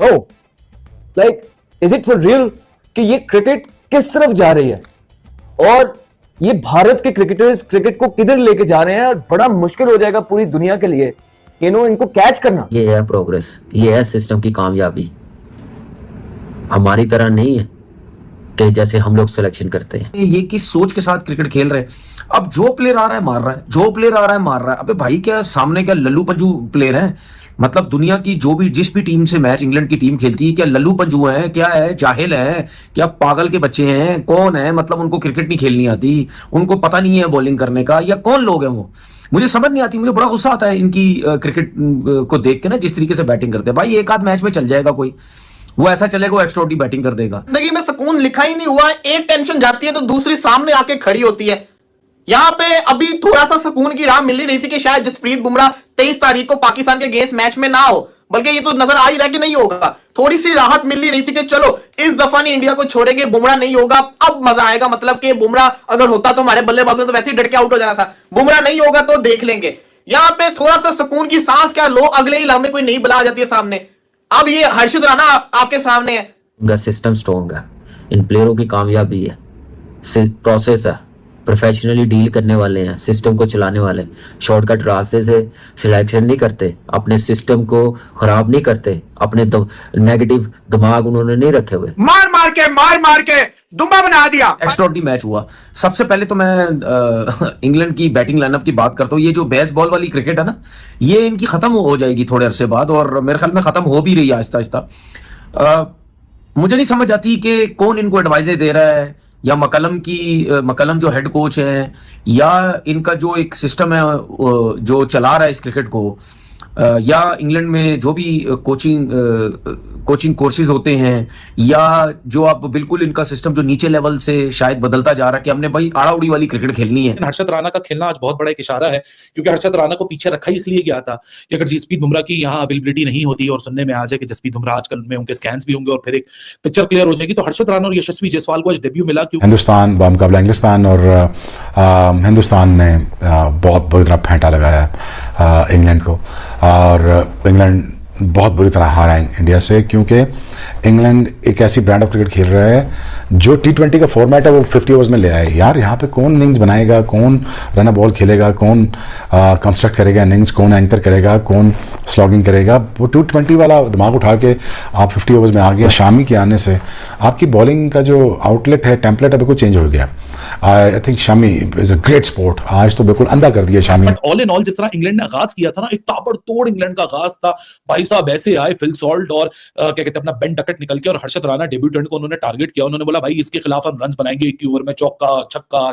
No, like is it for real कि ये cricket किस तरफ जा रही है और ये भारत के क्रिकेटर्स क्रिकेट को किधर लेके जा रहे हैं, और बड़ा मुश्किल हो जाएगा पूरी दुनिया के लिए इनको कैच करना। ये है प्रोग्रेस, ये है सिस्टम की कामयाबी। हमारी तरह नहीं है कि जैसे हम लोग सिलेक्शन करते हैं। ये किस सोच के साथ क्रिकेट खेल रहे हैं। अब जो प्लेयर आ रहा है मार रहा है, जो प्लेयर आ रहा है मार रहा है। अबे भाई क्या सामने क्या लल्लू पंजू प्लेयर हैं? मतलब दुनिया की जो भी जिस भी टीम से मैच इंग्लैंड की टीम खेलती है, क्या लल्लू पंजू है, क्या है, जाहिल है, क्या पागल के बच्चे हैं, कौन है? मतलब उनको क्रिकेट नहीं खेलनी आती, उनको पता नहीं है बॉलिंग करने का, या कौन लोग हैं वो? मुझे समझ नहीं आती। मुझे बड़ा गुस्सा आता है इनकी क्रिकेट को देख के ना, जिस तरीके से बैटिंग करते हैं। भाई एक आध मैच में चल जाएगा कोई, वो ऐसा चलेगा वो एक्स्ट्रा बैटिंग कर देगा। जिंदगी में सुकून लिखा ही नहीं हुआ, एक टेंशन जाती है तो दूसरी सामने आके खड़ी होती है। यहां पे अभी थोड़ा सा सुकून की राह मिल रही थी कि शायद जसप्रीत बुमराह 23 तारीख को पाकिस्तान के अगेंस्ट मैच में ना हो, बल्कि ये तो नजर आ ही रहा है कि नहीं होगा। थोड़ी सी राहत मिल रही थी कि चलो इस दफा नहीं इंडिया को छोड़ेंगे, बुमराह नहीं होगा, अब मजा आएगा। मतलब कि बुमराह अगर होता तो हमारे बल्लेबाजों ने तो वैसे ही डट के आउट हो जाना था, बुमराह नहीं होगा तो देख लेंगे। यहां पे थोड़ा सा सुकून की सांस क्या लो, अगले ही लम्हे कोई नई बला आ जाती है सामने। अब ये हर्षित राणा आपके सामने है। उनका सिस्टम स्ट्रॉन्ग है, इन प्लेयरों की कामयाबी है, प्रोसेस है, प्रोफेशनली डील करने वाले हैं, सिस्टम को चलाने वाले, शॉर्टकट रास्ते से सिलेक्शन नहीं करते, अपने सिस्टम को खराब नहीं करते, अपने नेगेटिव दिमाग उन्होंने नहीं रखे हुए। मार मार के दुम्बा बना दिया। एक्स्ट्राऑर्डिनरी मैच हुआ। सबसे पहले तो मैं इंग्लैंड की बैटिंग लाइनअप की बात करता हूँ। ये जो बेसबॉल वाली क्रिकेट है ना, ये इनकी खत्म हो जाएगी थोड़े अरसे बाद, और मेरे ख्याल में खत्म हो भी रही है आहिस्ता आहिस्ता। मुझे नहीं समझ आती कि कौन इनको एडवाइजर दे रहा है, या मकलम जो हेड कोच है, या इनका जो एक सिस्टम है जो चला रहा है इस क्रिकेट को, या इंग्लैंड में जो भी कोचिंग कोर्सेज होते हैं, या जो अब बिल्कुल इनका सिस्टम जो नीचे लेवल से शायद बदलता जा रहा है कि हमने भाई आड़ा उड़ी वाली क्रिकेट खेलनी है। हर्षद राणा का खेलना आज बहुत बड़ा एक इशारा है, क्योंकि हर्षद राणा को पीछे रखा ही इसलिए गया था कि अगर जसप्रीत बुमराह की यहाँ अवेलेबिलिटी नहीं होती, और सुनने में आ जाए कि जसप्रीत बुमराह आजकल में उनके स्कैन्स भी होंगे और फिर एक पिक्चर क्लियर हो जाएगी, तो हर्षद राणा और यशस्वी जायसवाल को आज डेब्यू मिला। हिंदुस्तान बामुकाबला इंग्लिस्तान, और हिंदुस्तान ने बहुत बुरी तरह फेंटा लगाया इंग्लैंड को, और इंग्लैंड बहुत बुरी तरह हारा है इंडिया से, क्योंकि इंग्लैंड एक ऐसी ब्रांड ऑफ क्रिकेट खेल रहा है जो T20 का फॉर्मेट है वो 50 ओवर्स में ले आए। यार यहाँ पे कौन इनिंग्स बनाएगा, कौन रन बॉल खेलेगा, कौन कंस्ट्रक्ट करेगा इनिंग्स, कौन एंकर करेगा, कौन स्लॉगिंग करेगा? वो T20 वाला दिमाग उठा के आप 50 ओवर्स में आ गए। शामी के आने से आपकी बॉलिंग का जो आउटलेट है, टेम्पलेट है, बिल्कुल चेंज हो गया। I think Shami is a great sport. आज तो बिल्कुल अंधा कर दिया शामी। ऑल इन ऑल जिस तरह इंग्लैंड ने आगाज किया था ना, एक ताबड़तोड़ इंग्लैंड का आगाज था। भाई साहब ऐसे आए फिल सॉल्ट और क्या कहते हैं अपना बेन डकट निकल के, और हर्षद राणा डेब्यूटेंट को उन्होंने टारगेट किया। उन्होंने बोला भाई इसके खिलाफ हम रन बनाएंगे 21 ओवर में, चौका छक्का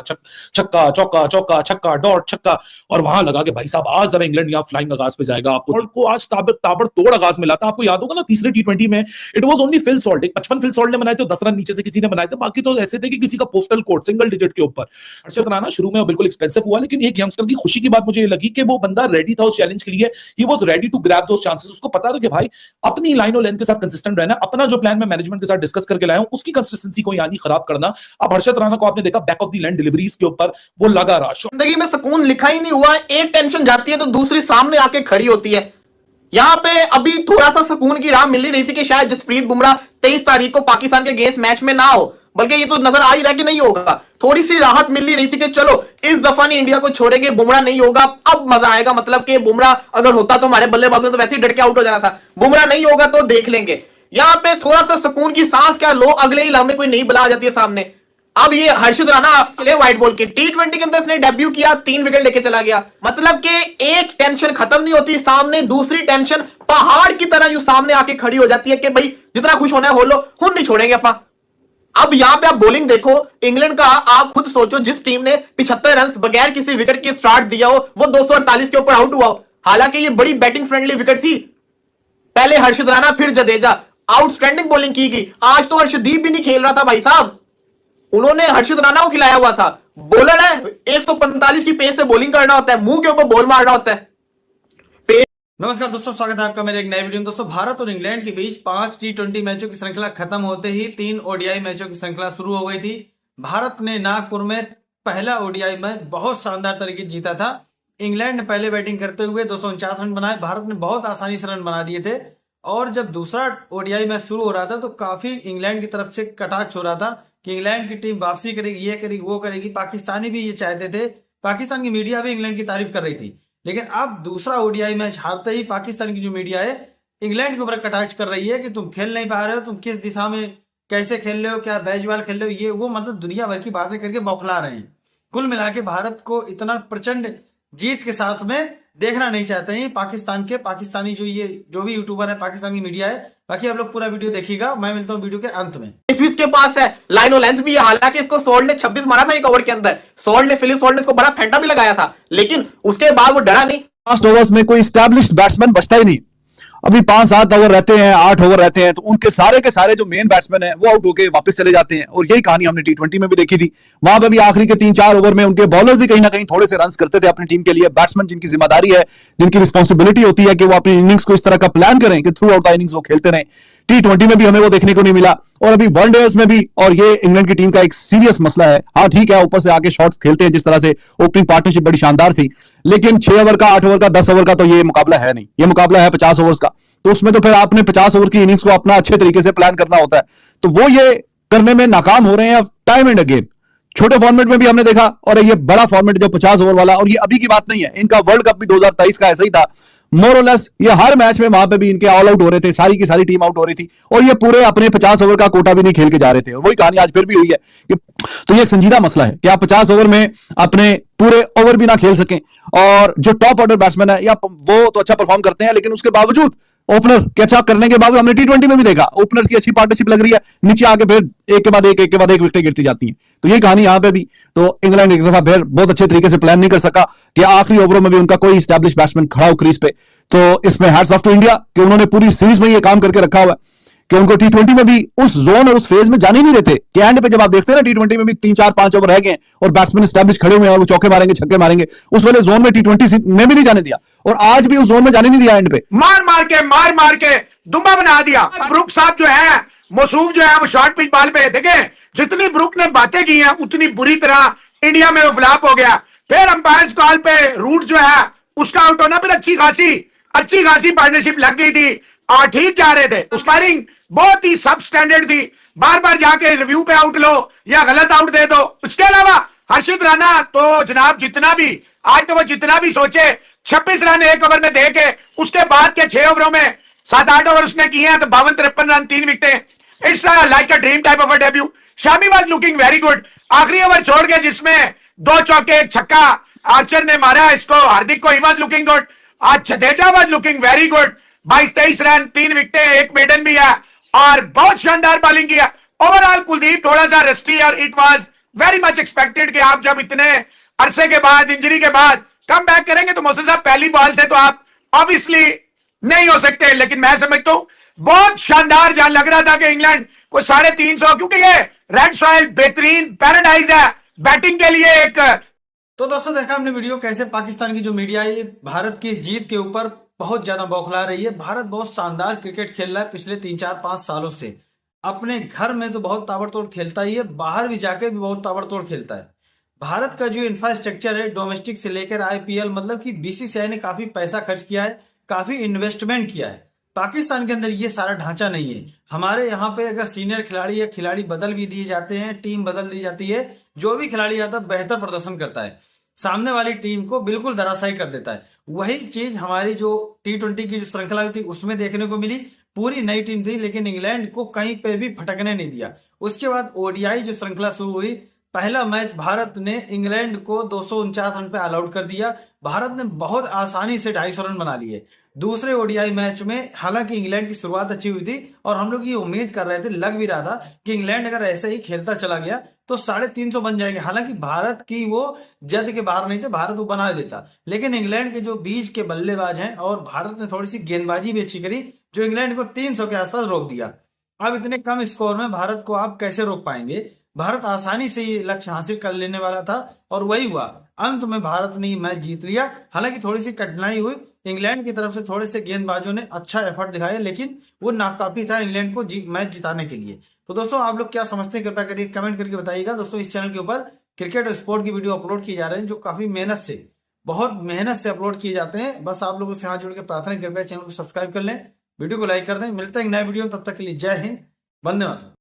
छक्का चौका चौका छक्का डॉट छक्का, और वहां लगा के भाई साहब आज जरा इंग्लैंड यहाँ फ्लाइंग आगाज पे जाएगा। आपको आज ताबड़तोड़ आगाज मिला था। आपको याद होगा ना तीसरे T20 में it was only Phil Salt, 55 Phil Salt ने बनाए थे, 10 रन नीचे से किसी ने बनाए थे, बाकी तो ऐसे थे कि किसी का पोस्टल कोड सिंगल डिजिट के ऊपर। हर्षद राणा शुरू में बिल्कुल एक्सपेंसिव हुआ, लेकिन एक यंगस्टर की खुशी की बात मुझे ये लगी कि वो बंदा रेडी था उस चैलेंज के लिए। He was ready to grab those chances. उसको पता था कि भाई अपनी लाइन और लेंथ के साथ कंसिस्टेंट रहना, अपना जो प्लान मैं मैनेजमेंट के साथ डिस्कस करके लाया हूं उसकी कंसिस्टेंसी को यानी खराब करना। अब हर्षद राणा को आपने देखा back of the line deliveries के ऊपर वो लगा रहा। जिंदगी में सुकून लिखा ही नहीं हुआ, एक टेंशन जाती है तो दूसरी सामने आके खड़ी होती है। यहां पे अभी थोड़ा सा सुकून की राह मिल रही थी कि शायद जसप्रीत बुमराह 23 तारीख को पाकिस्तान के अगेंस्ट मैच में ना हो, बल्कि ये तो नजर आ ही रहा है कि नहीं होगा। थोड़ी सी राहत मिल रही थी कि चलो इस दफा नहीं इंडिया को छोड़ेंगे, बुमराह नहीं होगा, अब मजा आएगा। मतलब कि बुमराह अगर होता तो हमारे बल्लेबाजों ने तो वैसे ही डट के आउट हो जाना था, बुमराह नहीं होगा तो देख लेंगे। यहां पे थोड़ा सा सुकून की सांस क्या लो, अगले ही लम्हे कोई नई बला आ जाती है सामने। अब ये हर्षित राणा आपके लिए व्हाइट बॉल के T20 के अंदर इसने डेब्यू किया, 3 विकेट लेके चला गया। मतलब कि एक टेंशन खत्म नहीं होती, सामने दूसरी टेंशन पहाड़ की तरह यूं सामने आके खड़ी हो जाती है कि भाई जितना खुश होना है हो लो, हुन नहीं छोड़ेंगे अपा। अब यहां पे आप बॉलिंग देखो इंग्लैंड का, आप खुद सोचो जिस टीम ने 75 रन बगैर किसी विकेट के स्टार्ट दिया हो, वो 248 के ऊपर आउट हुआ हो। हालांकि ये बड़ी बैटिंग फ्रेंडली विकेट थी। पहले हर्षित राणा फिर जडेजा, आउटस्टैंडिंग बॉलिंग की गई। आज तो हर्षदीप भी नहीं खेल रहा था भाई साहब, उन्होंने हर्षित राणा को खिलाया हुआ था। बॉलर है, 145 की पेस से बॉलिंग करना होता है, मुंह के ऊपर बॉल मारना होता है। नमस्कार दोस्तों, स्वागत है आपका मेरे एक नए वीडियो में। दोस्तों भारत और इंग्लैंड के बीच 5 T20 मैचों की श्रृंखला खत्म होते ही 3 ODI मैचों की श्रृंखला शुरू हो गई थी। भारत ने नागपुर में पहला ODI मैच बहुत शानदार तरीके से जीता था। इंग्लैंड ने पहले बैटिंग करते हुए 249 रन बनाए, भारत ने बहुत आसानी से रन बना दिए थे और जब दूसरा ओडीआई मैच शुरू हो रहा था तो काफी इंग्लैंड की तरफ से कटाक्ष हो रहा था कि इंग्लैंड की टीम वापसी करेगी, ये करेगी, वो करेगी। पाकिस्तानी भी ये चाहते थे, पाकिस्तान की मीडिया भी इंग्लैंड की तारीफ कर रही थी। लेकिन अब दूसरा ओडीआई मैच हारते ही पाकिस्तान की जो मीडिया है इंग्लैंड के ऊपर कटाक्ष कर रही है कि तुम खेल नहीं पा रहे हो, तुम किस दिशा में कैसे खेल रहे हो, क्या बैजबॉल खेल रहे हो, ये वो, मतलब दुनिया भर की बातें करके बौखला रहे हैं। कुल मिला के भारत को इतना प्रचंड जीत के साथ में देखना नहीं चाहते हैं पाकिस्तानी जो भी यूट्यूबर है, पाकिस्तान की मीडिया है। बाकी आप लोग पूरा वीडियो देखिएगा, मैं मिलता हूँ वीडियो के अंत में। स्विस के पास है लाइन और लेंथ भी है, हालांकि इसको सोल्ड ने 26 मारा था एक ओवर के अंदर। फिलिप सोल्ड ने इसको बड़ा फेंटा भी लगाया था, लेकिन उसके बाद वो डरा नहीं। लास्ट ओवर्स में कोई स्टैब्लिश्ड बैट्समैन बचता ही नहीं। अभी 5-7 ओवर रहते हैं, 8 ओवर रहते हैं, तो उनके सारे के सारे जो मेन बैट्समैन हैं वो आउट होके वापस चले जाते हैं। और यही कहानी हमने T20 में भी देखी थी। वहां पे भी आखिरी के 3-4 ओवर में उनके बॉलर्स ही कहीं ना कहीं थोड़े से रन्स करते थे अपनी टीम के लिए। बैट्समैन जिनकी जिम्मेदारी है, जिनकी रिस्पॉन्सिबिलिटी होती है कि वो अपनी इनिंग्स को इस तरह का प्लान करें कि थ्रू आउट द इनिंग्स वो खेलते रहें। T20 में भी हमें वो देखने को नहीं मिला और अभी वनडेज में भी। और ये इंग्लैंड की टीम का एक सीरियस मसला है। हाँ ठीक है, ऊपर से आके शॉट्स खेलते हैं जिस तरह से, ओपनिंग पार्टनरशिप बड़ी शानदार थी, लेकिन 6 ओवर का, 8 ओवर का, 10 ओवर का तो ये मुकाबला है नहीं। ये मुकाबला है 50 ओवर्स का। तो उसमें तो फिर आपने 50 ओवर की इनिंग्स को अपना अच्छे तरीके से प्लान करना होता है। तो वो ये करने में नाकाम हो रहे हैं टाइम एंड अगेन। छोटे फॉर्मेट में भी हमने देखा, और ये बड़ा फॉर्मेट जो 50 ओवर वाला, और ये अभी की बात नहीं है, इनका वर्ल्ड कप भी 2023 का ऐसा ही था। मोर और लेस ये हर मैच में वहां पे भी इनके ऑल आउट हो रहे थे, सारी की सारी टीम आउट हो रही थी, और ये पूरे अपने 50 ओवर का कोटा भी नहीं खेल के जा रहे थे। और वही कहानी आज फिर भी हुई है कि तो ये एक संजीदा मसला है कि आप 50 ओवर में अपने पूरे ओवर भी ना खेल सकें। और जो टॉप ऑर्डर बैट्समैन है या वो तो अच्छा परफॉर्म करते हैं, लेकिन उसके बावजूद ओपनर के अच्छा करने के बावजूद हमने T20 में भी देखा, ओपनर की अच्छी पार्टनरशिप लग रही है, नीचे आके फिर एक के बाद एक विकेट गिरती जाती है। तो ये कहानी यहां पे भी। तो इंग्लैंड एक दफा फिर बहुत अच्छे तरीके से प्लान नहीं कर सका कि आखिरी ओवरों में भी उनका कोई स्टैब्लिश बैट्समैन खड़ा हो क्रीज पे। तो इसमें हैट्स ऑफ टू इंडिया कि उन्होंने पूरी सीरीज में ये काम करके रखा हुआ है कि उनको T20 में भी उस जोन और उस फेज में जाने नहीं देते कि एंड पे जब आप देखते हैं ना T20 में भी 3-4-5 ओवर रह गए और बैट्समैन स्टैब्लिश खड़े हुए हैं और वो चौके मारेंगे, छक्के मारेंगे, उस वाले जोन में T20 में भी नहीं जाने दिया, और आज भी उस जोन में जाने नहीं दिया। एंड पे मार मार के दुम्बा बना दिया। ब्रुक साहब जो है, मसूफ जो है, वो शॉर्ट पिच बॉल पे देखे, जितनी ब्रुक ने बातें की हैं उतनी बुरी तरह इंडिया में वो फ्लॉप हो गया। फिर अंपायर कॉल पे रूट जो है उसका आउट होना, फिर अच्छी खासी पार्टनरशिप लग गई थी और ठीक जा रहे थे। स्पायरिंग बहुत ही सब स्टैंडर्ड थी, बार बार जाके रिव्यू पे आउट लो या गलत आउट दे दो। उसके अलावा हर्षित राणा तो जनाब जितना भी सोचे, 26 रन एक ओवर में दे के उसके बाद के 6 ओवरों में 7-8 ओवर उसने किए हैं, तो 52-53 रन, 3 विकेटें। It's like a dream type of a debut. Shami was looking very good. आखिरी ओवर छोड़ के जिसमें 2 चौके, 1 छक्का आर्चर ने मारा इसको, हार्दिक को, ही वाज लुकिंग गुड। आज Jadeja was looking very good. 22-23 run, 3 विकेटें, 1 मेडन भी है और बहुत शानदार बॉलिंग किया। ओवरऑल कुलदीप थोड़ा सा रस्टी, और it was very much expected कि आप जब इतने अरसे के बाद, इंजरी के बाद कम बैक करेंगे तो मोहसिन साहब पहली बॉल से तो आप ऑब्वियसली नहीं हो सकते। लेकिन मैं समझता हूं बहुत शानदार, जहां लग रहा था कि इंग्लैंड को 350, क्योंकि ये रेड सॉइल बेहतरीन पैराडाइज है बैटिंग के लिए एक। तो दोस्तों देखा हमने वीडियो कैसे पाकिस्तान की जो मीडिया है भारत की इस जीत के ऊपर बहुत ज्यादा बौखला रही है। भारत बहुत शानदार क्रिकेट खेल रहा है पिछले 3-4-5 सालों से। अपने घर में तो बहुत ताबड़तोड़ खेलता ही है, बाहर भी जाके भी बहुत ताबड़तोड़ खेलता है। भारत का जो इंफ्रास्ट्रक्चर है डोमेस्टिक से लेकर IPL, मतलब कि BCCI ने काफी पैसा खर्च किया है, काफी इन्वेस्टमेंट किया है। पाकिस्तान के अंदर ये सारा ढांचा नहीं है। हमारे यहाँ पे अगर सीनियर खिलाड़ी या खिलाड़ी बदल भी दिए जाते हैं, टीम बदल दी जाती है, जो भी खिलाड़ी आता है बेहतर प्रदर्शन करता है, सामने वाली टीम को बिल्कुल धराशायी कर देता है। वही चीज हमारी जो T20 की जो श्रृंखला थी उसमें देखने को मिली। पूरी नई टीम थी, लेकिन इंग्लैंड को कहीं पे भी फटकने नहीं दिया। उसके बाद ODI जो श्रृंखला शुरू हुई, पहला मैच भारत ने इंग्लैंड को 249 रन पे ऑल आउट कर दिया। भारत ने बहुत आसानी से 250 रन बना लिए। दूसरे ODI मैच में हालांकि इंग्लैंड की शुरुआत अच्छी हुई थी और हम लोग ये उम्मीद कर रहे थे, लग भी रहा था कि इंग्लैंड अगर ऐसे ही खेलता चला गया तो 350 बन जाएंगे। हालांकि भारत की वो जद के बाहर नहीं थे, भारत वो बना देता, लेकिन इंग्लैंड के जो बीच के बल्लेबाज हैं और भारत ने थोड़ी सी गेंदबाजी भी अच्छी करी जो इंग्लैंड को 300 के आसपास रोक दिया। अब इतने कम स्कोर में भारत को आप कैसे रोक पाएंगे? भारत आसानी से ये लक्ष्य हासिल कर लेने वाला था और वही हुआ। अंत में भारत ने मैच जीत लिया। हालांकि थोड़ी सी कठिनाई हुई, इंग्लैंड की तरफ से थोड़े से गेंदबाजों ने अच्छा एफर्ट दिखाया, लेकिन वो नाकाफी था इंग्लैंड को मैच जिताने के लिए। तो दोस्तों आप लोग क्या समझते हैं कृपया करिए कमेंट करके बताइएगा। दोस्तों इस चैनल के ऊपर क्रिकेट और स्पोर्ट की वीडियो अपलोड किए जा रहे हैं जो काफी बहुत मेहनत से अपलोड किए जाते हैं। बस आप लोगों से हाथ जोड़ के प्रार्थना, कृपया चैनल को सब्सक्राइब कर लें वीडियो को लाइक कर दें। मिलते हैं एक नए वीडियो में, तब तक के लिए जय हिंद, वंदे मातरम।